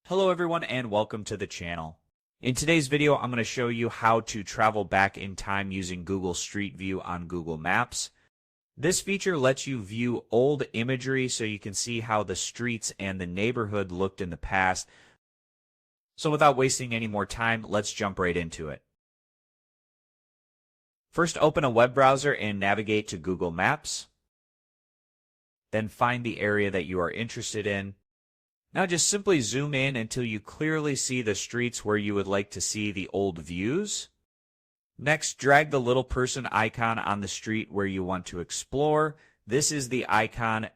Hello everyone and welcome to the channel. In today's video, I'm going to show you how to travel back in time using Google Street View on Google Maps. This feature lets you view old imagery so you can see how the streets and the neighborhood looked in the past. So without wasting any more time, let's jump right into it. First, open a web browser and navigate to Google Maps. Then find the area that you are interested in. Now just simply zoom in until you clearly see the streets where you would like to see the old views. Next, drag the little person icon on the street where you want to explore. This is the icon.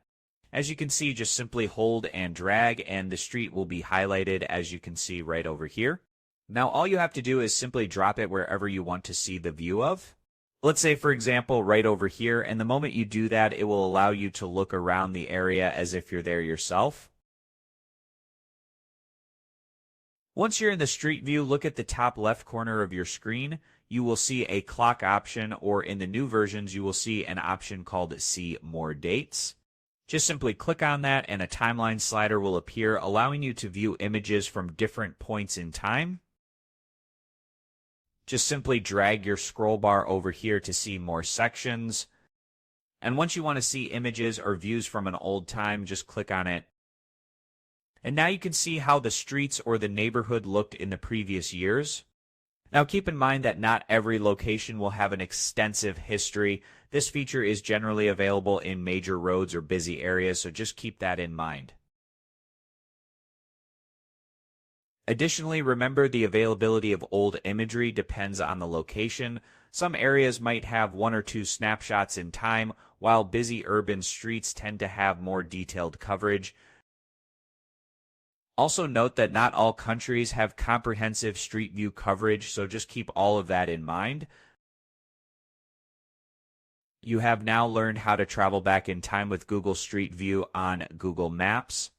As you can see, just simply hold and drag and the street will be highlighted, as you can see right over here. Now all you have to do is simply drop it wherever you want to see the view of. Let's say, for example, right over here, and the moment you do that, it will allow you to look around the area as if you're there yourself. Once you're in the street view, look at the top left corner of your screen. You will see a clock option, or in the new versions, you will see an option called See More Dates. Just simply click on that and a timeline slider will appear, allowing you to view images from different points in time. Just simply drag your scroll bar over here to see more sections. And once you want to see images or views from an old time, just click on it. And now you can see how the streets or the neighborhood looked in the previous years. Now keep in mind that not every location will have an extensive history. This feature is generally available in major roads or busy areas, so just keep that in mind. Additionally, remember the availability of old imagery depends on the location. Some areas might have 1 or 2 snapshots in time, while busy urban streets tend to have more detailed coverage. Also note that not all countries have comprehensive street view coverage, so just keep all of that in mind. You have now learned how to travel back in time with Google Street View on Google Maps.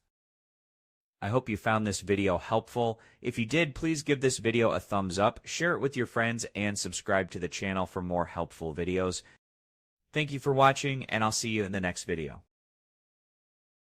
I hope you found this video helpful. If you did, please give this video a thumbs up, share it with your friends, and subscribe to the channel for more helpful videos. Thank you for watching, and I'll see you in the next video.